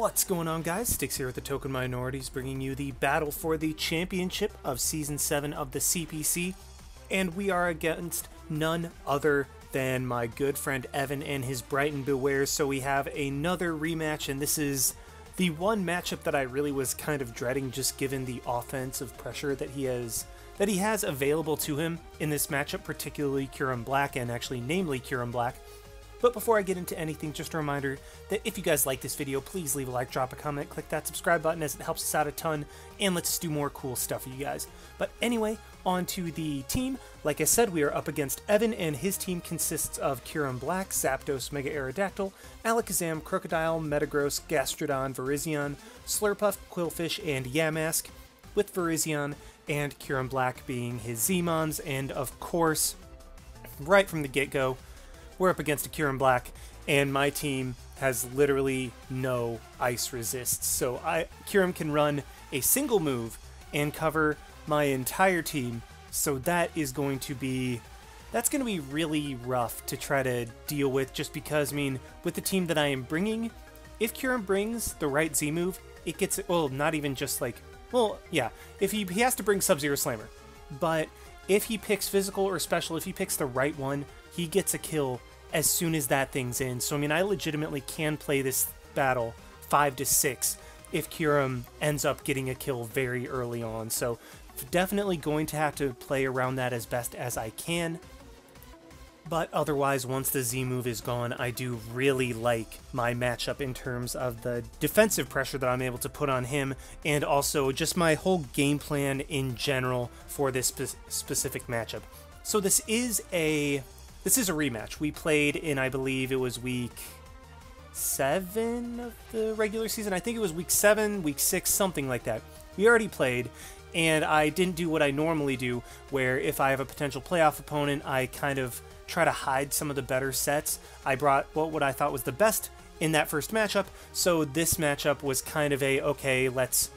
What's going on, guys? Sticks here with the Token Minorities, bringing you the battle for the championship of Season 7 of the CPC, and we are against none other than my good friend Evan and his Brighton Bewears. So we have another rematch, and this is the one matchup that I really was kind of dreading, just given the offensive pressure that he has available to him in this matchup, particularly Curum Black, and actually namely Curum Black. But before I get into anything, just a reminder that if you guys like this video, please leave a like, drop a comment, click that subscribe button as it helps us out a ton, and let's do more cool stuff for you guys. But anyway, on to the team. Like I said, we are up against Evan, and his team consists of Curum Black, Zapdos, Mega Aerodactyl, Alakazam, Crocodile, Metagross, Gastrodon, Virizion, Slurpuff, Quillfish, and Yamask, with Virizion and Curum Black being his Z-Mons, and of course, right from the get-go, we're up against a Curum Black, and my team has literally no ice resists. So Curum can run a single move and cover my entire team. So that's going to be really rough to try to deal with, just because, I mean, with the team that I am bringing, if Curum brings the right Z move, it gets, well, not even just like, well, yeah, if he has to bring Sub-Zero Slammer, but if he picks physical or special, if he picks the right one, he gets a kill as soon as that thing's in. So I mean, I legitimately can play this battle 5-6 if Curum ends up getting a kill very early on. So definitely going to have to play around that as best as I can. But otherwise, once the Z move is gone, I do really like my matchup in terms of the defensive pressure that I'm able to put on him, and also just my whole game plan in general for this specific matchup. So this is a rematch. We played in, I believe it was week 7 of the regular season. I think it was week 7, week 6, something like that. We already played, and I didn't do what I normally do, where if I have a potential playoff opponent, I kind of try to hide some of the better sets. I brought what I thought was the best in that first matchup, so this matchup was kind of okay, let's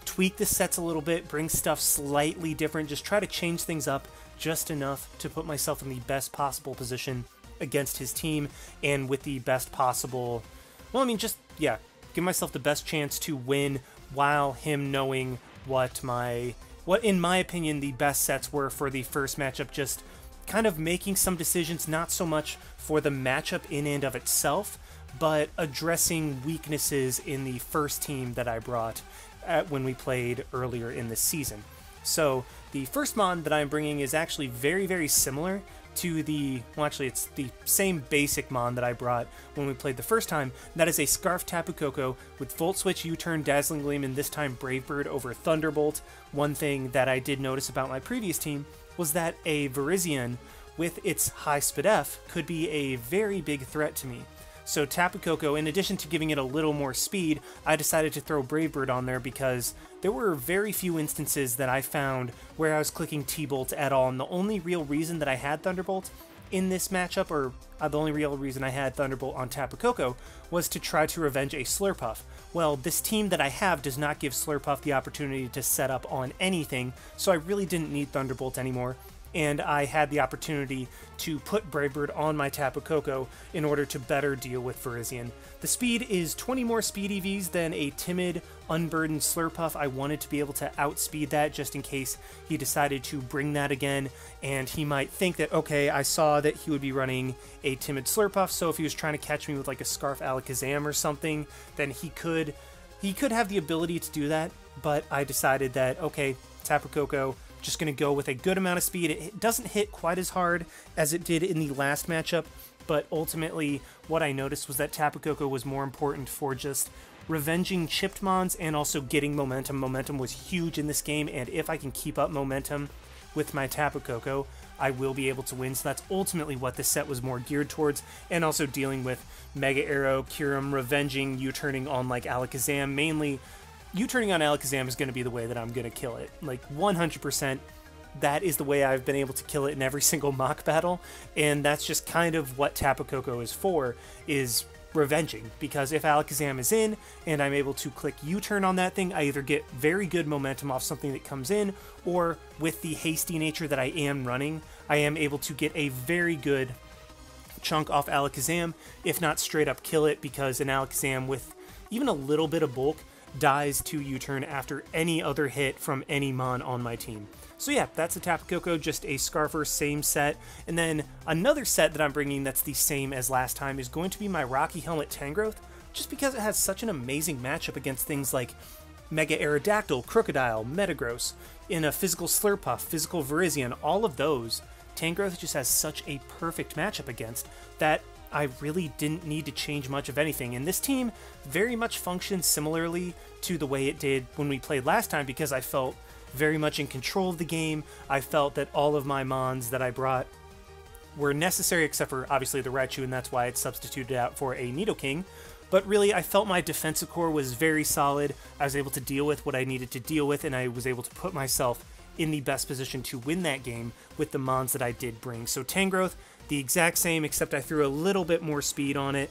tweak the sets a little bit, bring stuff slightly different, just try to change things up just enough to put myself in the best possible position against his team, and with the best possible, well, I mean, just, yeah, give myself the best chance to win while him knowing what in my opinion the best sets were for the first matchup, just kind of making some decisions, not so much for the matchup in and of itself, but addressing weaknesses in the first team that I brought when we played earlier in the season. So the first mon that I'm bringing is actually very, very similar to well, actually it's the same basic mon that I brought when we played the first time. That is a Scarf Tapu Koko with Volt Switch, U-Turn, Dazzling Gleam, and this time Brave Bird over Thunderbolt. One thing that I did notice about my previous team was that a Virizion with its high SPDF could be a very big threat to me. So Tapu Koko, in addition to giving it a little more speed, I decided to throw Brave Bird on there because there were very few instances that I found where I was clicking T-Bolt at all, and the only real reason that I had Thunderbolt in this matchup, or the only real reason I had Thunderbolt on Tapu Koko, was to try to revenge a Slurpuff. Well, this team that I have does not give Slurpuff the opportunity to set up on anything, so I really didn't need Thunderbolt anymore, and I had the opportunity to put Brave Bird on my Tapu Koko in order to better deal with Virizion. The speed is 20 more speed EVs than a timid, unburdened Slurpuff. I wanted to be able to outspeed that just in case he decided to bring that again, and he might think that, okay, I saw that he would be running a timid Slurpuff, so if he was trying to catch me with like a Scarf Alakazam or something, then he could have the ability to do that, but I decided that, okay, Tapu Koko, just going to go with a good amount of speed. It doesn't hit quite as hard as it did in the last matchup, but ultimately what I noticed was that Tapu Koko was more important for just revenging chipped mons and also getting momentum. Momentum was huge in this game, and if I can keep up momentum with my Tapu Koko, I will be able to win. So that's ultimately what this set was more geared towards, and also dealing with Mega Arrow, Curum, revenging, U-turning on like Alakazam. Mainly U-turning on Alakazam is going to be the way that I'm going to kill it. Like 100%, that is the way I've been able to kill it in every single mock battle, and that's just kind of what Tapu Koko is for, is revenging. Because if Alakazam is in, and I'm able to click U-turn on that thing, I either get very good momentum off something that comes in, or with the hasty nature that I am running, I am able to get a very good chunk off Alakazam, if not straight up kill it, because an Alakazam with even a little bit of bulk dies to U-turn after any other hit from any mon on my team. So yeah, that's the Tapu Koko, just a Scarfer, same set. And then another set that I'm bringing that's the same as last time is going to be my Rocky Helmet Tangrowth, just because it has such an amazing matchup against things like Mega Aerodactyl, Crocodile, Metagross, in a physical Slurpuff, physical Virizion, all of those. Tangrowth just has such a perfect matchup against that I really didn't need to change much of anything. And this team very much functions similarly to the way it did when we played last time, because I felt very much in control of the game. I felt that all of my mons that I brought were necessary, except for obviously the Raichu, and that's why it's substituted out for a Nidoking. But really, I felt my defensive core was very solid. I was able to deal with what I needed to deal with, and I was able to put myself in the best position to win that game with the mons that I did bring. So Tangrowth, the exact same, except I threw a little bit more speed on it,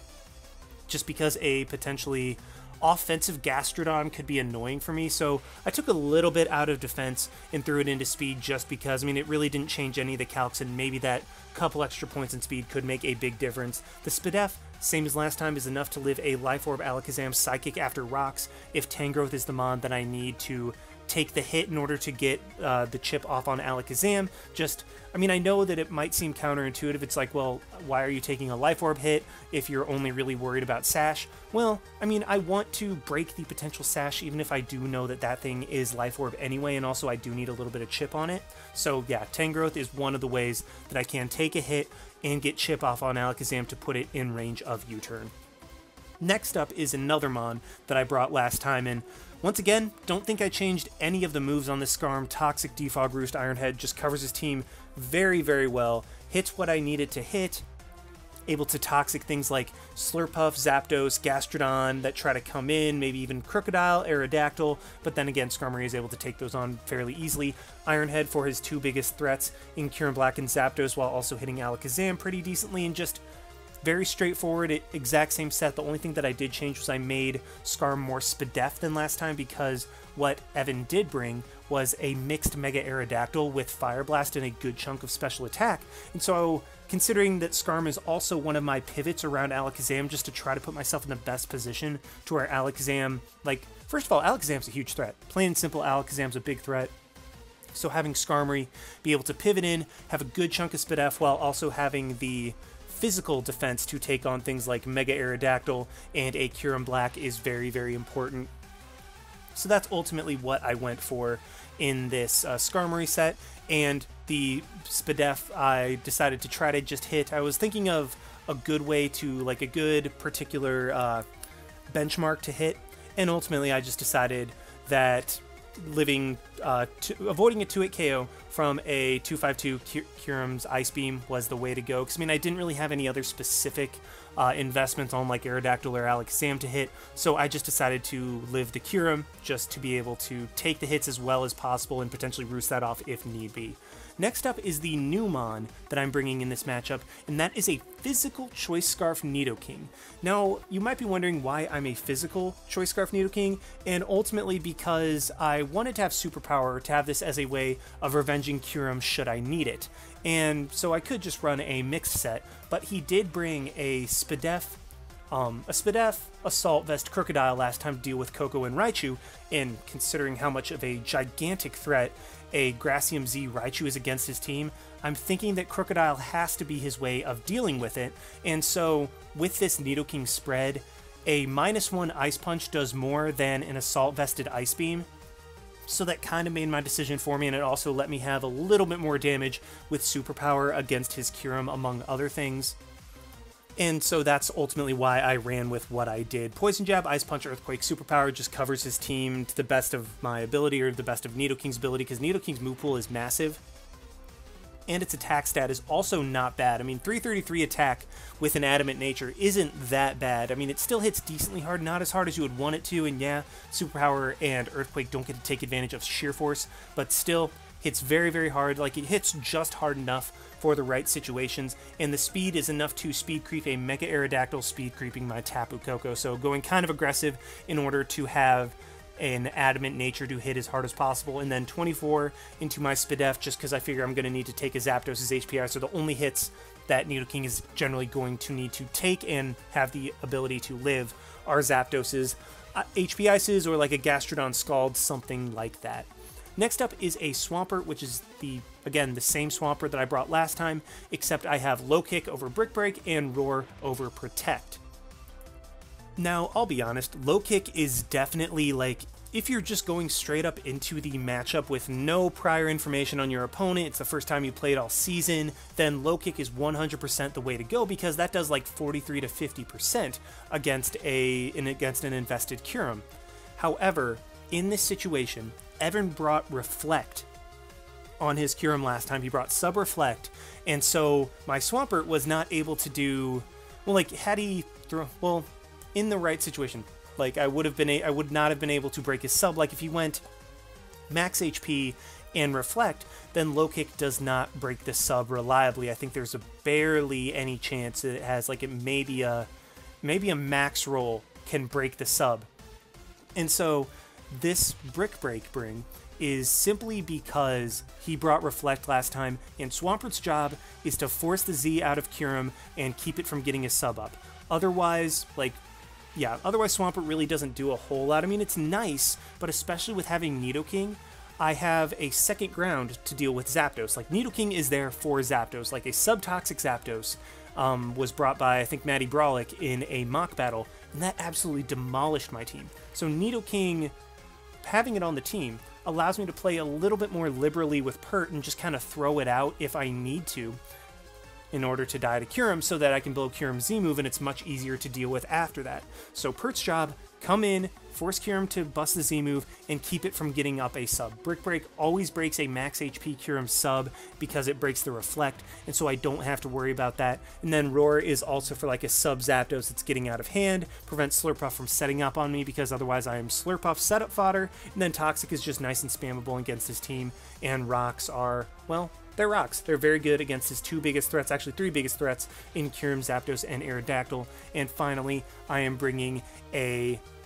just because a potentially offensive Gastrodon could be annoying for me. So I took a little bit out of defense and threw it into speed just because, I mean, it really didn't change any of the calcs, and maybe that couple extra points in speed could make a big difference. The Spadef, same as last time, is enough to live a Life Orb Alakazam Psychic after Rocks if Tangrowth is the mon that I need to take the hit in order to get the chip off on Alakazam. Just, I mean, I know that it might seem counterintuitive. It's like, well, why are you taking a Life Orb hit if you're only really worried about Sash? Well, I mean, I want to break the potential Sash, even if I do know that that thing is Life Orb anyway, and also I do need a little bit of chip on it. So yeah, Tangrowth is one of the ways that I can take a hit and get chip off on Alakazam to put it in range of U-turn. Next up is another mon that I brought last time, and once again, don't think I changed any of the moves on this Skarm. Toxic, Defog, Roost, Iron Head just covers his team very, very well. Hits what I needed to hit. Able to Toxic things like Slurpuff, Zapdos, Gastrodon that try to come in, maybe even Crocodile, Aerodactyl, but then again, Skarmory is able to take those on fairly easily. Iron Head for his two biggest threats in Kyurem Black and Zapdos, while also hitting Alakazam pretty decently, and just very straightforward, exact same set. The only thing that I did change was I made Skarm more Spadef than last time, because what Evan did bring was a mixed Mega Aerodactyl with Fire Blast and a good chunk of special attack. And so, considering that Skarm is also one of my pivots around Alakazam, just to try to put myself in the best position to where Alakazam, like, first of all, Alakazam's a huge threat. Plain and simple, Alakazam's a big threat. So having Skarmory be able to pivot in, have a good chunk of Spadef, while also having the physical defense to take on things like Mega Aerodactyl and a Kyurem Black is very, very important. So that's ultimately what I went for in this Skarmory set, and the Spadef I decided to try to just hit. I was thinking of a good way to, like, a good particular benchmark to hit, and ultimately I just decided that avoiding a 2-hit KO from a 2-5-2 Kyurem's Ice Beam was the way to go, because I mean, I didn't really have any other specific investments on like Aerodactyl or Alakazam to hit, so I just decided to live the Kyurem just to be able to take the hits as well as possible and potentially roost that off if need be. Next up is the new mon that I'm bringing in this matchup, and that is a Physical Choice Scarf Nidoking. Now, you might be wondering why I'm a Physical Choice Scarf Nidoking, and ultimately because I wanted to have Superpower to have this as a way of revenging Kyurem should I need it. And so I could just run a mixed set, but he did bring a Spadef Assault Vest Crocodile last time to deal with Koko and Raichu, and considering how much of a gigantic threat a Gracium Z Raichu is against his team, I'm thinking that Crocodile has to be his way of dealing with it, and so with this Nidoking spread, a -1 Ice Punch does more than an Assault Vested Ice Beam, so that kind of made my decision for me, and it also let me have a little bit more damage with Superpower against his Kyurem, among other things. And so that's ultimately why I ran with what I did. Poison Jab, Ice Punch, Earthquake, Superpower just covers his team to the best of my ability, or the best of Nidoking's ability, because Nidoking's move pool is massive. And its attack stat is also not bad. I mean, 333 attack with an Adamant Nature isn't that bad. I mean, it still hits decently hard, not as hard as you would want it to, and yeah, Superpower and Earthquake don't get to take advantage of Sheer Force, but still hits very, very hard. Like, it hits just hard enough for the right situations, and the speed is enough to speed creep a Mega Aerodactyl, speed creeping my Tapu Koko, so going kind of aggressive in order to have an Adamant Nature to hit as hard as possible, and then 24 into my Spadef just because I figure I'm going to need to take a Zapdos' HPI, so the only hits that Nidoking is generally going to need to take and have the ability to live are Zapdos's HP Ices or like a Gastrodon Scald, something like that. Next up is a Swampert, which is again, the same Swampert that I brought last time, except I have Low Kick over Brick Break and Roar over Protect. Now, I'll be honest, Low Kick is definitely like, if you're just going straight up into the matchup with no prior information on your opponent, it's the first time you played all season, then Low Kick is 100% the way to go, because that does like 43 to 50% against an invested Kyurem. However, in this situation, Evan brought Reflect on his Kyurem last time. He brought Sub Reflect, and so my Swampert was not able to do, well, like, had he in the right situation, like I would not have been able to break his sub. Like if he went max HP and Reflect, then Low Kick does not break the sub reliably. I think there's barely any chance it has, like, maybe a max roll can break the sub. And so this Brick Break bring is simply because he brought Reflect last time, and Swampert's job is to force the Z out of Kyurem and keep it from getting a sub up. Otherwise, otherwise Swampert really doesn't do a whole lot. I mean, it's nice, but especially with having Nidoking, I have a second ground to deal with Zapdos. Like, Nidoking is there for Zapdos. Like, a subtoxic Zapdos was brought by, I think, Maddie Brawlick in a mock battle, and that absolutely demolished my team. So Nidoking, having it on the team, allows me to play a little bit more liberally with Pert and just kind of throw it out if I need to, in order to die to Kyurem, so that I can build Kyurem Z-move, and it's much easier to deal with after that. So Pert's job, come in, force Kyurem to bust the Z-move, and keep it from getting up a sub. Brick Break always breaks a max HP Kyurem sub because it breaks the Reflect, and so I don't have to worry about that. And then Roar is also for like a sub Zapdos that's getting out of hand, prevents Slurpuff from setting up on me, because otherwise I am Slurpuff setup fodder. And then Toxic is just nice and spammable against his team, and Rocks are, well, they're Rocks. They're very good against his two biggest threats, actually three biggest threats, in Kyurem, Zapdos, and Aerodactyl. And finally, I am bringing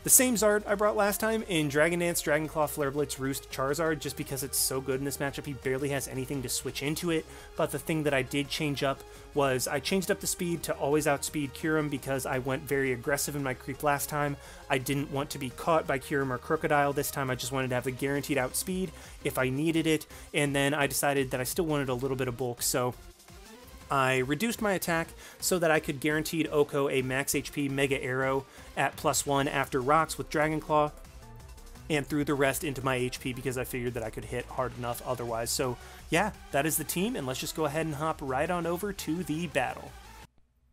the same Zard I brought last time in Dragon Dance, Dragon Claw, Flare Blitz, Roost, Charizard, just because it's so good in this matchup. He barely has anything to switch into it. But the thing that I did change up was I changed up the speed to always outspeed Kyurem, because I went very aggressive in my creep last time. I didn't want to be caught by Kyurem or Crocodile this time. I just wanted to have the guaranteed outspeed if I needed it. And then I decided that I still wanted a little bit of bulk, so I reduced my attack so that I could guaranteed Oko a max HP Mega Arrow at +1 after Rocks with Dragon Claw, and threw the rest into my HP because I figured that I could hit hard enough otherwise. So yeah, that is the team, and let's just go ahead and hop right on over to the battle.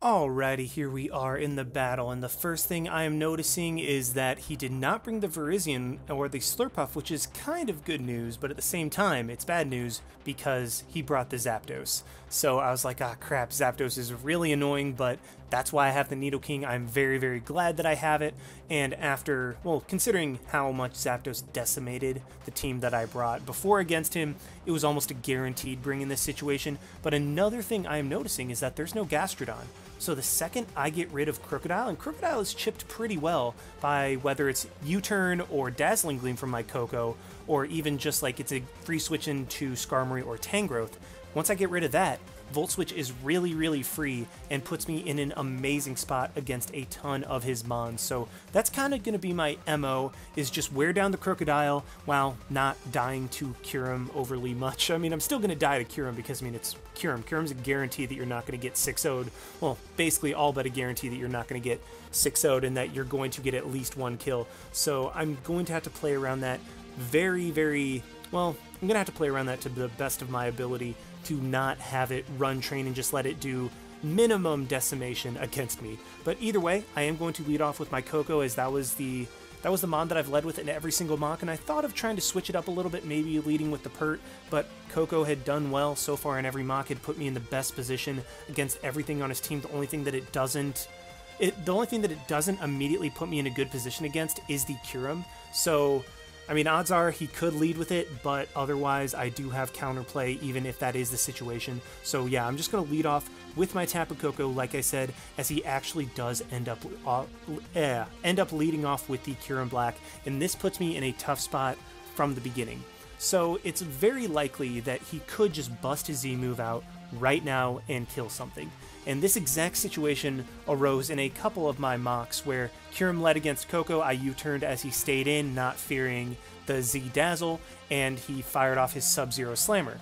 Alrighty, here we are in the battle, and the first thing I am noticing is that he did not bring the Virizion or the Slurpuff, which is kind of good news, but at the same time, it's bad news because he brought the Zapdos. So I was like, ah crap, Zapdos is really annoying, but that's why I have the Nidoking. I'm very, very glad that I have it, and after, well, considering how much Zapdos decimated the team that I brought before against him, it was almost a guaranteed bring in this situation. But another thing I am noticing is that there's no Gastrodon. So the second I get rid of Crocodile, and Crocodile is chipped pretty well by whether it's U-Turn or Dazzling Gleam from my Koko, or even just like it's a free switch into Skarmory or Tangrowth. Once I get rid of that, Volt Switch is really, really free and puts me in an amazing spot against a ton of his mons. So that's kind of going to be my MO, is just wear down the Crocodile while not dying to Kyurem overly much. I mean, I'm still going to die to Kyurem because, I mean, it's Kyurem. Kyurem's a guarantee that you're not going to get 6-0'd. Well, basically all but a guarantee that you're not going to get 6-0'd and that you're going to get at least one kill. So I'm going to have to play around that very, very, well, I'm going to have to play around that to the best of my ability to not have it run train and just let it do minimum decimation against me. But either way, I am going to lead off with my Koko, as that was the mon that I've led with in every single mock, and I thought of trying to switch it up a little bit, maybe leading with the Pert, but Koko had done well so far in every mock. Had put me in the best position against everything on his team. The only thing that it doesn't immediately put me in a good position against is the Kyurem. So I mean, odds are he could lead with it, but otherwise I do have counterplay even if that is the situation. So yeah, I'm just going to lead off with my Tapu Koko, like I said, as he actually does end up leading off with the Kyurem Black, and this puts me in a tough spot from the beginning. So it's very likely that he could just bust his Z move out, right now and kill something. And this exact situation arose in a couple of my mocks where Kyurem led against Coco. I U-turned as he stayed in, not fearing the Z-Dazzle, and he fired off his Sub-Zero Slammer.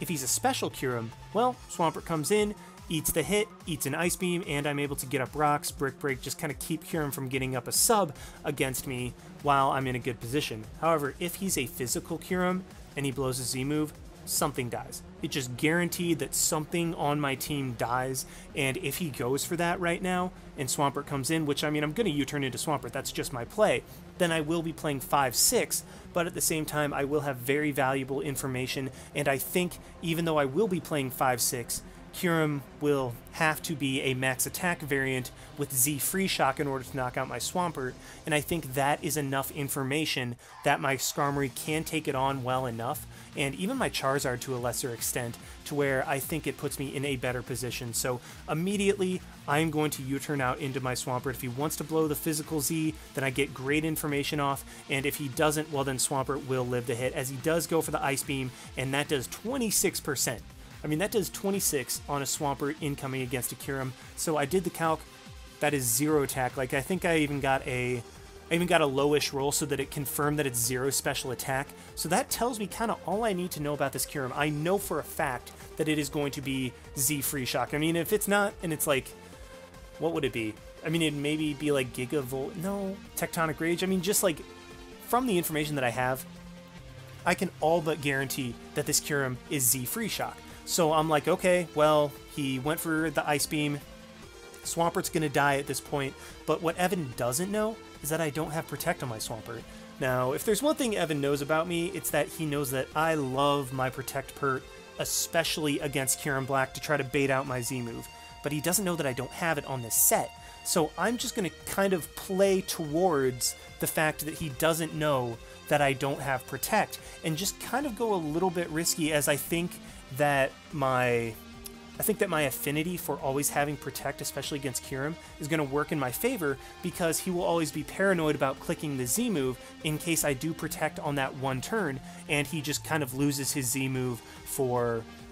If he's a special Kyurem, well, Swampert comes in, eats the hit, eats an Ice Beam, and I'm able to get up rocks, Brick Break, just kind of keep Kyurem from getting up a sub against me while I'm in a good position. However, if he's a physical Kyurem and he blows a Z-move, something dies. It's just guaranteed that something on my team dies, and if he goes for that right now, and Swampert comes in, which, I mean, I'm going to U-turn into Swampert, that's just my play, then I will be playing 5-6, but at the same time, I will have very valuable information, and I think, even though I will be playing 5-6, Kyurem will have to be a max attack variant with Z Free Shock in order to knock out my Swampert, and I think that is enough information that my Skarmory can take it on well enough, and even my Charizard to a lesser extent, to where I think it puts me in a better position. So immediately, I'm going to U-turn out into my Swampert. If he wants to blow the physical Z, then I get great information off, and if he doesn't, well then Swampert will live the hit, as he does go for the Ice Beam, and that does 26%. I mean, that does 26 on a Swampert incoming against a Kyurem. So I did the calc. That is 0 attack. Like, I think I even got a lowish roll so that it confirmed that it's 0 special attack. So that tells me kind of all I need to know about this Kyurem. I know for a fact that it is going to be Z Free Shock. I mean, if it's not, and it's like, what would it be? I mean, it'd maybe be like Gigavolt. No, Tectonic Rage. I mean, just like, from the information that I have, I can all but guarantee that this Kyurem is Z Free Shock. So I'm like, okay, well, he went for the Ice Beam. Swampert's going to die at this point, but what Evan doesn't know is that I don't have Protect on my Swampert. Now, if there's one thing Evan knows about me, it's that he knows that I love my Protect Pert, especially against Kyurem Black, to try to bait out my Z-move. But he doesn't know that I don't have it on this set. So I'm just going to kind of play towards the fact that he doesn't know that I don't have Protect, and just kind of go a little bit risky, as I think that my affinity for always having Protect, especially against Kyurem, is going to work in my favor, because he will always be paranoid about clicking the Z move in case I do Protect on that one turn, and he just kind of loses his Z move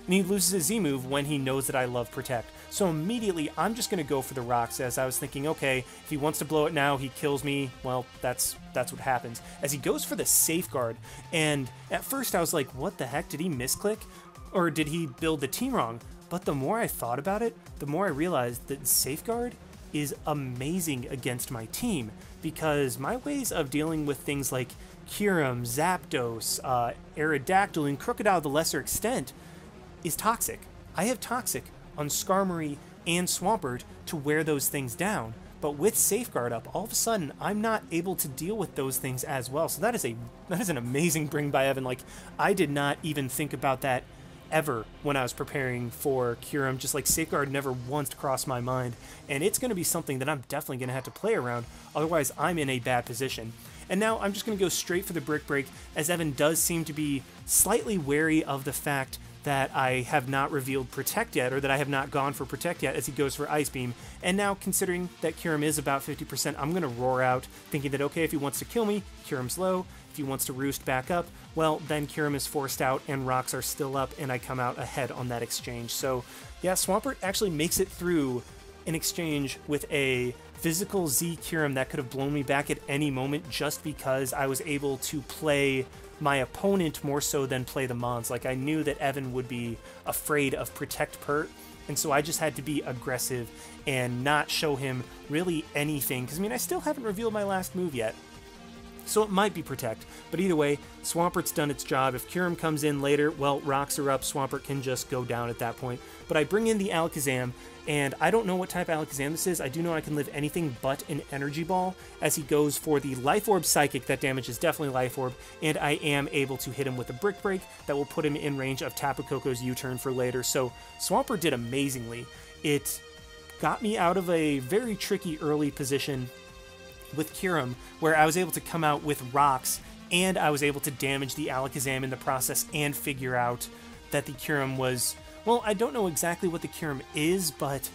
when he knows that I love Protect. So immediately, I'm just going to go for the rocks, as I was thinking, okay, if he wants to blow it now, he kills me, well, that's what happens. As he goes for the Safeguard, and at first I was like, what the heck, did he misclick? Or did he build the team wrong? But the more I thought about it, the more I realized that Safeguard is amazing against my team, because my ways of dealing with things like Kyurem, Zapdos, Aerodactyl, and Crocodile to the lesser extent is Toxic. I have Toxic on Skarmory and Swampert to wear those things down, but with Safeguard up, all of a sudden, I'm not able to deal with those things as well. So that is an amazing bring by Evan. Like, I did not even think about that ever when I was preparing for Kyurem. Just like, Safeguard never once crossed my mind, and it's going to be something that I'm definitely going to have to play around, otherwise I'm in a bad position. And now I'm just going to go straight for the Brick Break, as Evan does seem to be slightly wary of the fact that I have not revealed Protect yet, or that I have not gone for Protect yet, as he goes for Ice Beam. And now, considering that Kyurem is about 50%, I'm going to roar out, thinking that, okay, if he wants to kill me, Kyurem's low. If he wants to roost back up, well, then Kyurem is forced out, and rocks are still up, and I come out ahead on that exchange. So, yeah, Swampert actually makes it through an exchange with a physical Z Kyurem that could have blown me back at any moment, just because I was able to play my opponent more so than play the Mons. Like, I knew that Evan would be afraid of Protect Pert, and so I just had to be aggressive and not show him really anything, because, I mean, I still haven't revealed my last move yet. So it might be Protect, but either way, Swampert's done its job. If Kyurem comes in later, well, rocks are up, Swampert can just go down at that point. But I bring in the Alakazam, and I don't know what type of Alakazam this is. I do know I can live anything but an Energy Ball, as he goes for the Life Orb Psychic. That damage is definitely Life Orb, and I am able to hit him with a Brick Break that will put him in range of Tapu Koko's U-turn for later. So Swampert did amazingly. It got me out of a very tricky early position with Kyurem, where I was able to come out with rocks, and I was able to damage the Alakazam in the process and figure out that the Kyurem was, well, I don't know exactly what the Kyurem is, but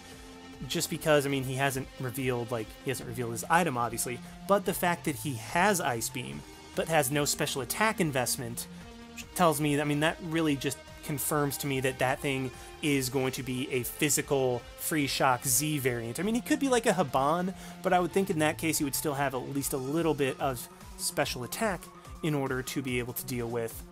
just because, I mean, he hasn't revealed his item, obviously, but the fact that he has Ice Beam, but has no special attack investment, tells me, I mean, that really just confirms to me that that thing is going to be a physical Free Shock Z variant. I mean, he could be like a Haban, but I would think in that case he would still have at least a little bit of special attack in order to be able to deal with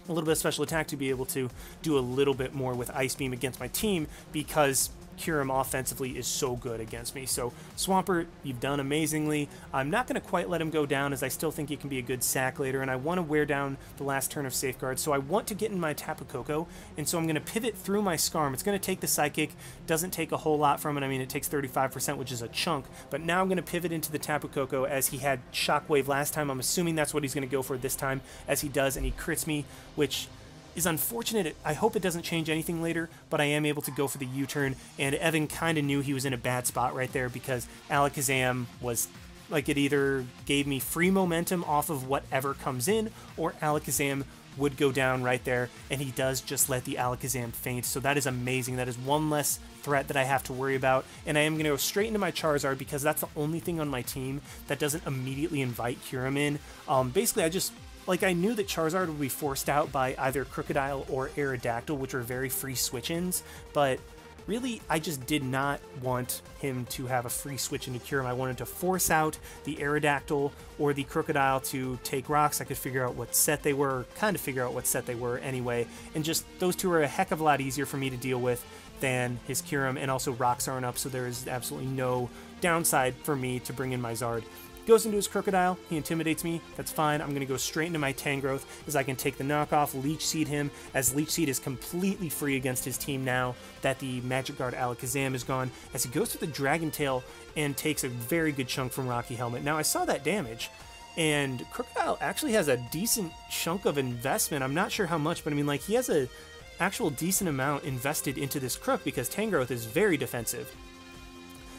a little bit of special attack to be able to do a little bit more with Ice Beam against my team, because Kyurem offensively is so good against me. So Swampert, you've done amazingly. I'm not going to quite let him go down, as I still think he can be a good sack later, and I want to wear down the last turn of Safeguard, so I want to get in my Tapu Koko, and so I'm going to pivot through my Scarm. It's going to take the Psychic, doesn't take a whole lot from it. I mean, it takes 35%, which is a chunk, but now I'm going to pivot into the Tapu Koko, as he had Shockwave last time. I'm assuming that's what he's going to go for this time, as he does, and he crits me, which is unfortunate. I hope it doesn't change anything later, but I am able to go for the U-turn, and Evan kind of knew he was in a bad spot right there, because Alakazam was like, it either gave me free momentum off of whatever comes in, or Alakazam would go down right there, and he does just let the Alakazam faint, so that is amazing. That is one less threat that I have to worry about, and I am going to go straight into my Charizard, because that's the only thing on my team that doesn't immediately invite Kyurem in. Basically, I knew that Charizard would be forced out by either Crocodile or Aerodactyl, which were very free switch-ins, but really, I just did not want him to have a free switch into Kyurem. I wanted to force out the Aerodactyl or the Crocodile to take rocks. I could figure out what set they were, kind of figure out what set they were anyway, and just those two are a heck of a lot easier for me to deal with than his Kyurem, and also rocks aren't up, so there is absolutely no downside for me to bring in my Zard. Goes into his Crocodile, he intimidates me, that's fine. I'm going to go straight into my Tangrowth, as I can take the knockoff, Leech Seed him, as Leech Seed is completely free against his team now that the Magic Guard Alakazam is gone, as he goes to the Dragon Tail and takes a very good chunk from Rocky Helmet. Now, I saw that damage, and Crocodile actually has a decent chunk of investment. I'm not sure how much, but I mean, like, he has a actual decent amount invested into this Crook, because Tangrowth is very defensive.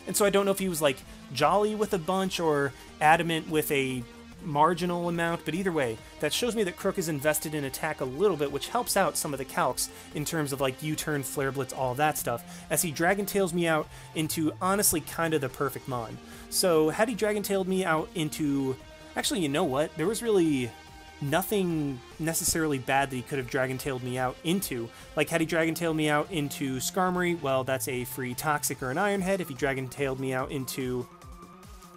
And so I don't know if he was like jolly with a bunch or adamant with a marginal amount, but either way, that shows me that Crook is invested in attack a little bit, which helps out some of the calcs in terms of like U-turn, Flare Blitz, all that stuff, as he Dragon Tails me out into honestly kind of the perfect mon. So had he Dragon Tailed me out into, actually, you know what, there was really nothing necessarily bad that he could have Dragon Tailed me out into. Like, had he Dragon Tailed me out into Skarmory, well, that's a free Toxic or an Iron Head. If he Dragon Tailed me out into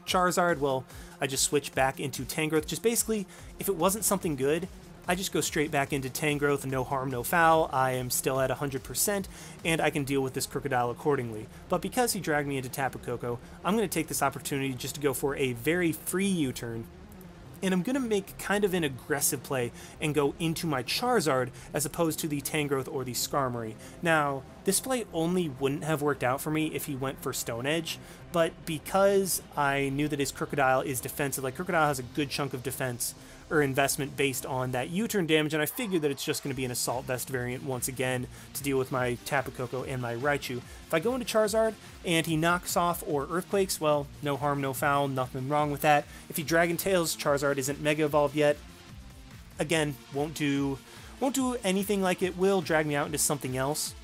Charizard, well, I just switch back into Tangrowth. Just basically, if it wasn't something good, I just go straight back into Tangrowth, no harm, no foul. I am still at 100%, and I can deal with this Crocodile accordingly. But because he dragged me into Tapu Koko, I'm going to take this opportunity just to go for a very free U-turn, and I'm going to make kind of an aggressive play and go into my Charizard as opposed to the Tangrowth or the Skarmory. Now, this play only wouldn't have worked out for me if he went for Stone Edge, but because I knew that his Crocodile is defensive, like Crocodile has a good chunk of defense or investment based on that U-turn damage, and I figured that it's just going to be an Assault Vest variant once again to deal with my Tapu Koko and my Raichu. If I go into Charizard and he knocks off or Earthquakes, well, no harm, no foul, nothing wrong with that. If he Dragon Tails, Charizard isn't Mega Evolved yet. Again, won't do anything like it will drag me out into something else,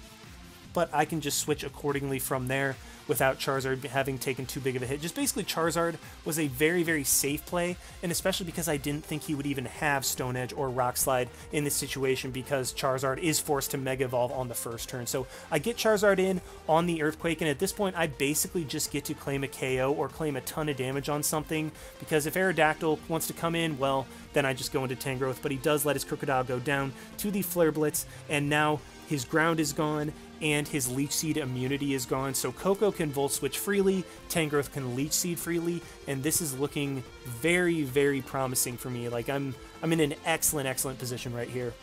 but I can just switch accordingly from there without Charizard having taken too big of a hit. Just basically, Charizard was a very, very safe play, and especially because I didn't think he would even have Stone Edge or Rock Slide in this situation, because Charizard is forced to Mega Evolve on the first turn. So I get Charizard in on the Earthquake, and at this point, I basically just get to claim a KO or claim a ton of damage on something, because if Aerodactyl wants to come in, well, then I just go into Tangrowth, but he does let his Crocodile go down to the Flare Blitz, and now his ground is gone, and his Leech Seed immunity is gone, so Koko can Volt Switch freely, Tangrowth can Leech Seed freely, and this is looking very, very promising for me. Like, I'm in an excellent, excellent position right here.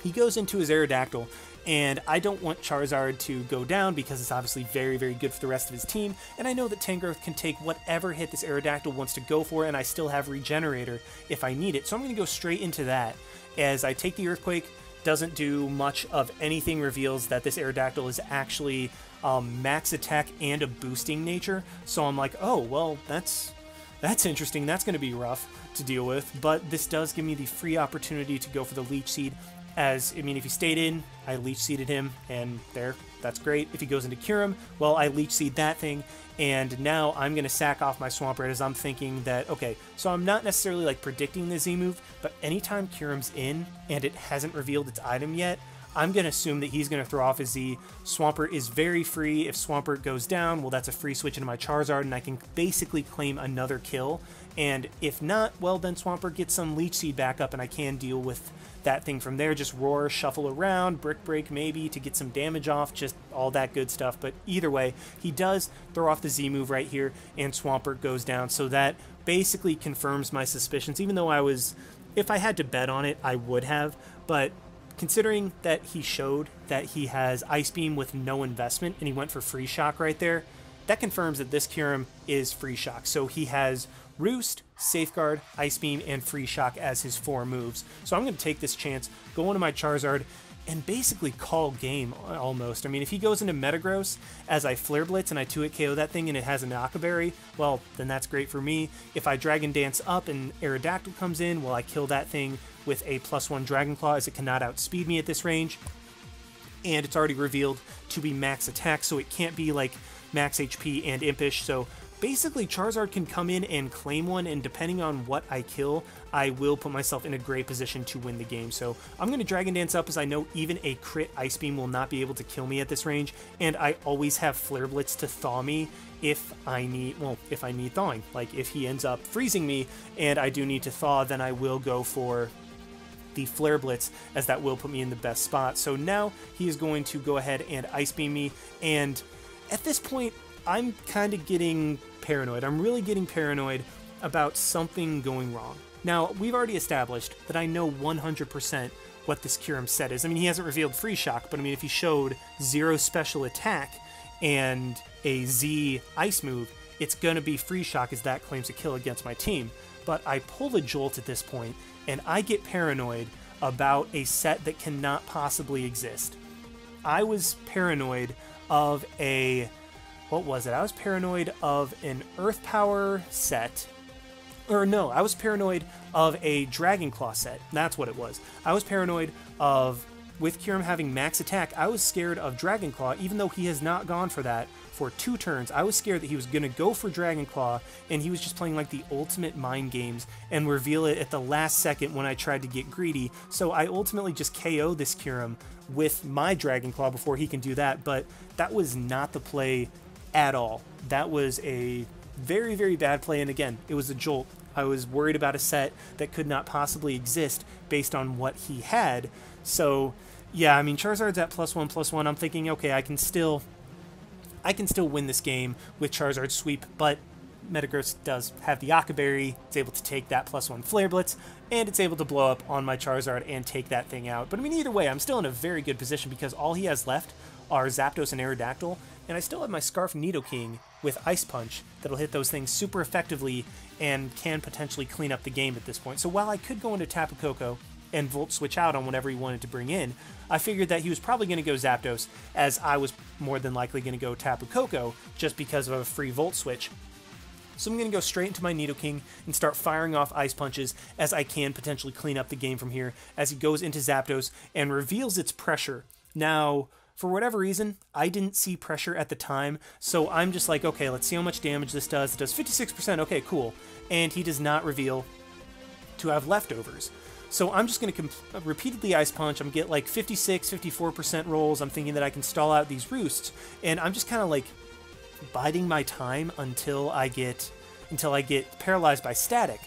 He goes into his Aerodactyl, and I don't want Charizard to go down because it's obviously very, very good for the rest of his team, and I know that Tangrowth can take whatever hit this Aerodactyl wants to go for, and I still have Regenerator if I need it, so I'm going to go straight into that as I take the Earthquake. Doesn't do much of anything, reveals that this Aerodactyl is actually max attack and a boosting nature, so I'm like, oh, well, that's interesting, that's going to be rough to deal with, but this does give me the free opportunity to go for the Leech Seed, as, I mean, if he stayed in, I Leech Seeded him, and there, that's great. If he goes into Kyurem, well, I Leech Seed that thing, and now I'm going to sack off my Swampert, as I'm thinking that, okay, so I'm not necessarily like predicting the Z move, but anytime Kyurem's in and it hasn't revealed its item yet, I'm going to assume that he's going to throw off his Z. Swampert is very free. If Swampert goes down, well, that's a free switch into my Charizard, and I can basically claim another kill. And if not, well, then Swampert gets some Leech Seed back up, and I can deal with that thing from there. Just Roar, shuffle around, Brick Break maybe to get some damage off, just all that good stuff. But either way, he does throw off the Z move right here, and Swampert goes down. So that basically confirms my suspicions, even though I was, if I had to bet on it, I would have. But considering that he showed that he has Ice Beam with no investment, and he went for Free Shock right there, that confirms that this Kyurem is Free Shock. So he has Roost, Safeguard, Ice Beam, and Free Shock as his 4 moves. So I'm going to take this chance, go into my Charizard, and basically call game almost. I mean, if he goes into Metagross as I Flare Blitz and I 2-hit KO that thing and it has a Knockaberry, well, then that's great for me. If I Dragon Dance up and Aerodactyl comes in, well, I kill that thing with a +1 Dragon Claw as it cannot outspeed me at this range. And it's already revealed to be max attack, so it can't be like max HP and Impish. So basically, Charizard can come in and claim one, and depending on what I kill, I will put myself in a great position to win the game. So I'm going to Dragon Dance up, as I know even a crit Ice Beam will not be able to kill me at this range, and I always have Flare Blitz to thaw me if I need, well, if I need thawing. Like, if he ends up freezing me and I do need to thaw, then I will go for the Flare Blitz, as that will put me in the best spot. So now he is going to go ahead and Ice Beam me, and at this point, I'm kind of getting paranoid. I'm really getting paranoid about something going wrong. Now, we've already established that I know 100% what this Kyurem set is. I mean, he hasn't revealed Free Shock, but I mean, if he showed 0 special attack and a Z Ice move, it's going to be Free Shock, as that claims a kill against my team. But I pull a Jolt at this point, and I get paranoid about a set that cannot possibly exist. I was paranoid of a... what was it? I was paranoid of an Earth Power set. Or no, I was paranoid of a Dragon Claw set. That's what it was. I was paranoid of, with Kyurem having max attack, I was scared of Dragon Claw, even though he has not gone for that for 2 turns. I was scared that he was going to go for Dragon Claw, and he was just playing like the ultimate mind games and reveal it at the last second when I tried to get greedy. So I ultimately just KO this Kyurem with my Dragon Claw before he can do that, but that was not the play at all. That was a very, very bad play, and again, it was a jolt. I was worried about a set that could not possibly exist based on what he had. So yeah, I mean, Charizard's at +1/+1. I'm thinking, okay, I can still win this game with Charizard Sweep, but Metagross does have the Akaberry. It's able to take that +1 Flare Blitz, and it's able to blow up on my Charizard and take that thing out. But I mean, either way, I'm still in a very good position because all he has left are Zapdos and Aerodactyl, and I still have my Scarf Nidoking with Ice Punch that'll hit those things super effectively and can potentially clean up the game at this point. So while I could go into Tapu Koko and Volt Switch out on whatever he wanted to bring in, I figured that he was probably going to go Zapdos, as I was more than likely going to go Tapu Koko just because of a free Volt Switch. So I'm going to go straight into my Nidoking and start firing off Ice Punches, as I can potentially clean up the game from here, as he goes into Zapdos and reveals its pressure. Now, for whatever reason, I didn't see pressure at the time, so I'm just like, okay, let's see how much damage this does. It does 56%, okay, cool. And he does not reveal to have leftovers. So I'm just going to repeatedly Ice Punch. I'm going to get like 56, 54% rolls. I'm thinking that I can stall out these roosts, and I'm just kind of like biding my time until I get paralyzed by static.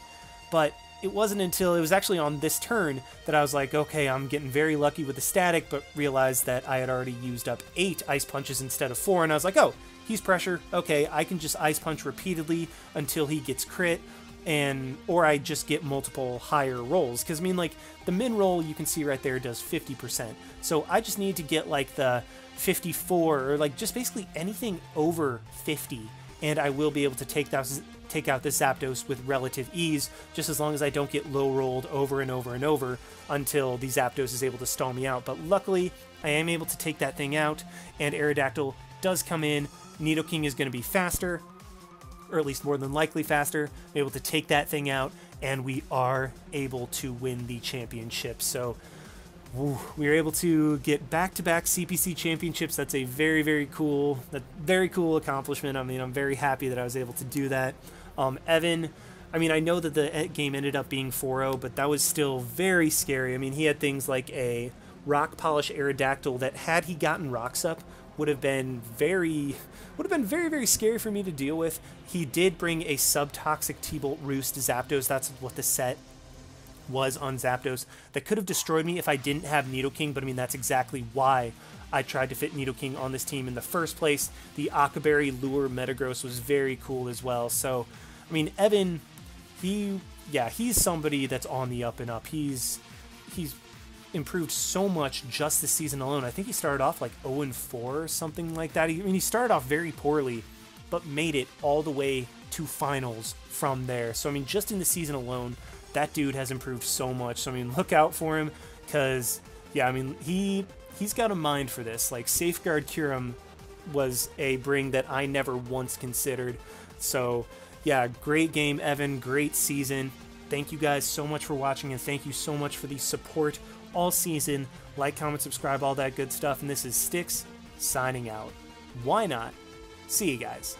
But it wasn't until it was actually on this turn that I was like, okay, I'm getting very lucky with the static, but realized that I had already used up 8 Ice Punches instead of 4, and I was like, oh, he's pressure. Okay, I can just Ice Punch repeatedly until he gets crit, or I just get multiple higher rolls. Because, I mean, like, the min roll you can see right there does 50%. So I just need to get, like, the 54, or, like, just basically anything over 50, and I will be able to take out this Zapdos with relative ease, just as long as I don't get low-rolled over and over and over until the Zapdos is able to stall me out. But luckily, I am able to take that thing out, and Aerodactyl does come in. Nidoking is going to be faster, or at least more than likely faster, able to take that thing out, and we are able to win the championship. So we were able to get back-to-back CPC championships. That's a very, very cool accomplishment. I mean, I'm very happy that I was able to do that. Evan, I mean, I know that the game ended up being 4-0, but that was still very scary. I mean, he had things like a Rock Polish Aerodactyl that, had he gotten rocks up, would have been very, very scary for me to deal with. He did bring a Subtoxic T-Bolt Roost Zapdos. That's what the set was on Zapdos. That could have destroyed me if I didn't have Nidoking, but I mean, that's exactly why I tried to fit Nidoking on this team in the first place. The Akaberry Lure Metagross was very cool as well. So, I mean, Evan, he's somebody that's on the up and up. He's improved so much just this season alone. I think he started off like 0-4 or something like that. He started off very poorly, but made it all the way to finals from there. So, I mean, just in the season alone, that dude has improved so much. So, I mean, look out for him, because, yeah, I mean, he's got a mind for this. Like, Safeguard Kyurem was a bring that I never once considered. So, yeah, great game, Evan. Great season. Thank you guys so much for watching, and thank you so much for the support all season. Like, comment, subscribe, all that good stuff. And this is Styx signing out. Why not? See you guys.